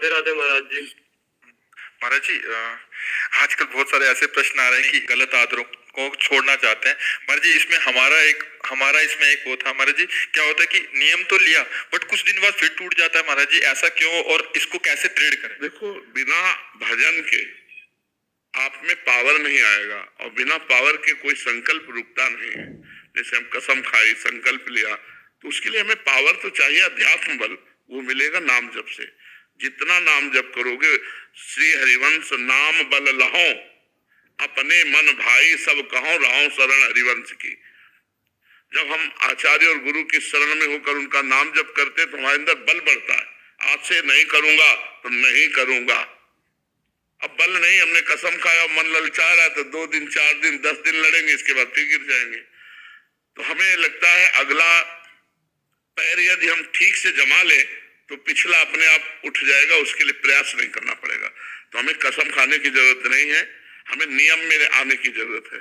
राधे राधे महाराज जी। महाराज जी, आजकल बहुत सारे ऐसे प्रश्न आ रहे हैं कि गलत आदतों को छोड़ना चाहते हैं। महाराज जी, इसमें हमारा इसमें एक वो था महाराज जी, क्या होता है कि नियम तो लिया बट कुछ दिन बाद फिर टूट जाता है महाराज जी, ऐसा क्यों और इसको कैसे दृढ़ करें? देखो, बिना भजन के आप में पावर नहीं आएगा और बिना पावर के कोई संकल्प रुकता नहीं है। जैसे हम कसम खाई, संकल्प लिया, तो उसके लिए हमें पावर तो चाहिए, अध्यात्म बल। वो मिलेगा नाम जप से। जितना नाम जप करोगे, श्री हरिवंश नाम बल लहो, अपने मन भाई सब कहो, रहो शरण हरिवंश की। जब हम आचार्य और गुरु की शरण में होकर उनका नाम जप करते हैं तो हमारे अंदर बल बढ़ता है। आज से नहीं करूंगा तो नहीं करूंगा। अब बल नहीं, हमने कसम खाया, मन ललचा रहा है तो 2 दिन 4 दिन 10 दिन लड़ेंगे, इसके बाद फिर गिर जाएंगे। तो हमें लगता है अगला पैर यदि हम ठीक से जमा लें तो पिछला अपने आप उठ जाएगा, उसके लिए प्रयास नहीं करना पड़ेगा। तो हमें कसम खाने की जरूरत नहीं है, हमें नियम में आने की जरूरत है।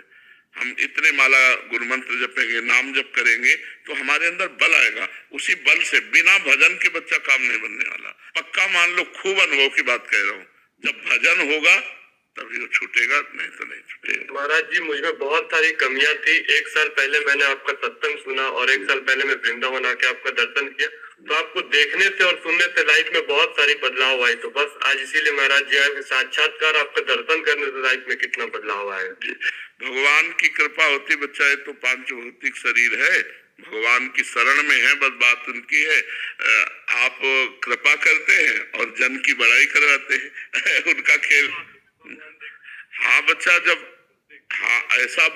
हम इतने माला गुरु मंत्र जपेंगे, नाम जप करेंगे तो हमारे अंदर बल आएगा। उसी बल से, बिना भजन के बच्चा काम नहीं बनने वाला। पक्का मान लो, खूब अनुभव की बात कह रहा हूँ। जब भजन होगा तभी वो छूटेगा, नहीं तो नहीं छूटेगा। महाराज जी, मुझमें बहुत सारी कमियां थी। 1 साल पहले मैंने आपका सत्संग सुना और 1 साल पहले मैं वृंदावन आके आपका दर्शन किया, तो आपको देखने से और सुनने से लाइफ में बहुत सारी बदलाव आए। तो बस आज इसीलिए महाराज जी आए, साक्षात्कार आपका दर्शन करने से लाइफ में कितना बदलाव आएगा। भगवान की कृपा होती बच्चा, है तो पांच भौतिक शरीर है, भगवान की शरण में है, बस बात उनकी है। आप कृपा करते हैं और जन की बड़ाई करवाते हैं उनका खेल। हाँ बच्चा, जब ऐसा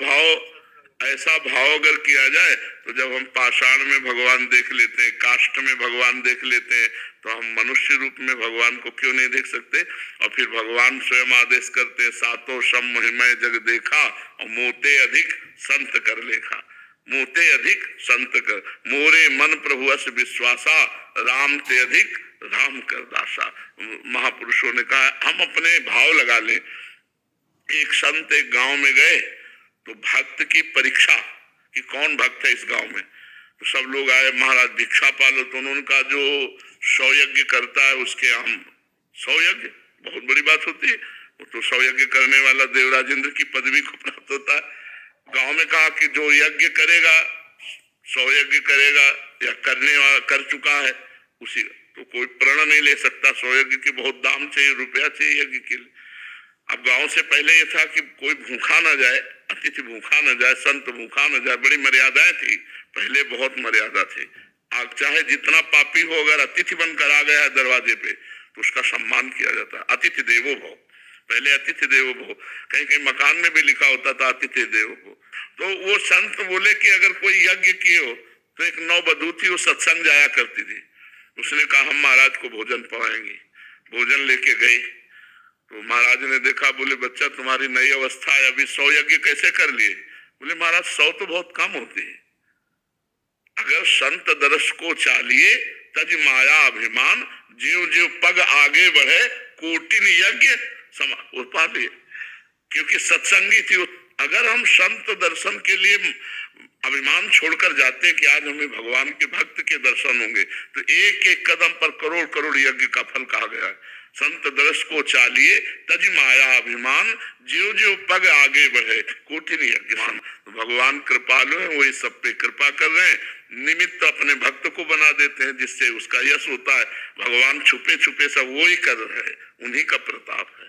भाव अगर किया जाए तो जब हम पाषाण में भगवान देख लेते हैं, काष्ठ में भगवान देख लेते हैं, तो हम मनुष्य रूप में भगवान को क्यों नहीं देख सकते। और फिर भगवान स्वयं आदेश करते हैं, सातों सम महिमय जग देखा और मोते अधिक संत कर लेखा। मोते अधिक संत कर, मोरे मन प्रभु अस विश्वासा, राम ते अधिक राम कर दासा। महापुरुषों ने कहा हम अपने भाव लगा लें। एक संत एक गांव में गए तो भक्त की परीक्षा कि कौन भक्त है इस गांव में। तो सब लोग आए, महाराज भिक्षा पालो। तो उन्होंने कहा जो 100 यज्ञ करता है उसके हम 100 यज्ञ, बहुत बड़ी बात होती है। वो तो 100 यज्ञ करने वाला देवराज इंद्र की पदवी को प्राप्त होता है। गांव में कहा कि जो यज्ञ करेगा, 100 यज्ञ करेगा या करने वाला कर चुका है उसी, तो कोई प्रण नहीं ले सकता। 100 यज्ञ के बहुत दाम चाहिए, रुपया चाहिए यज्ञ के लिए। अब गांव से पहले ये था कि कोई भूखा ना जाए, अतिथि भूखा न जाए, संत भूखा न जाए, बड़ी मर्यादाएं थी पहले, बहुत मर्यादा थी। आज चाहे जितना पापी हो, अगर अतिथि बनकर आ गया है दरवाजे पे तो उसका सम्मान किया जाता है। अतिथि देवो भव, पहले अतिथि देवो भव, कहीं कहीं मकान में भी लिखा होता था अतिथि देवो भव। तो वो संत बोले कि अगर कोई यज्ञ किए हो तो एक नववधू थी, वो सत्संग जाया करती थी। उसने कहा हम महाराज को भोजन पवाएंगे। भोजन लेके गई तो महाराज ने देखा, बोले बच्चा तुम्हारी नई अवस्था है, अभी 100 यज्ञ कैसे कर लिए। बोले महाराज 100 तो बहुत कम होती है। अगर संत दर्श को चालिए तज माया अभिमान, जीव जीव पग आगे बढ़े, कोटिन यज्ञ समा पा लिए। क्योंकि सत्संगी थी। अगर हम संत दर्शन के लिए अभिमान छोड़कर जाते हैं कि आज हमें भगवान के भक्त के दर्शन होंगे, तो एक एक कदम पर करोड़ करोड़ यज्ञ का फल कहा गया है। संत दर्श को चालिए तज माया अभिमान, ज्यो ज्यो पग आगे बढ़े, कोटिन यज्ञ। तो भगवान कृपालु है, वही सब पे कृपा कर रहे हैं। निमित्त अपने भक्त को बना देते हैं जिससे उसका यश होता है। भगवान छुपे छुपे सब वही कर रहे हैं, उन्हीं का प्रताप है।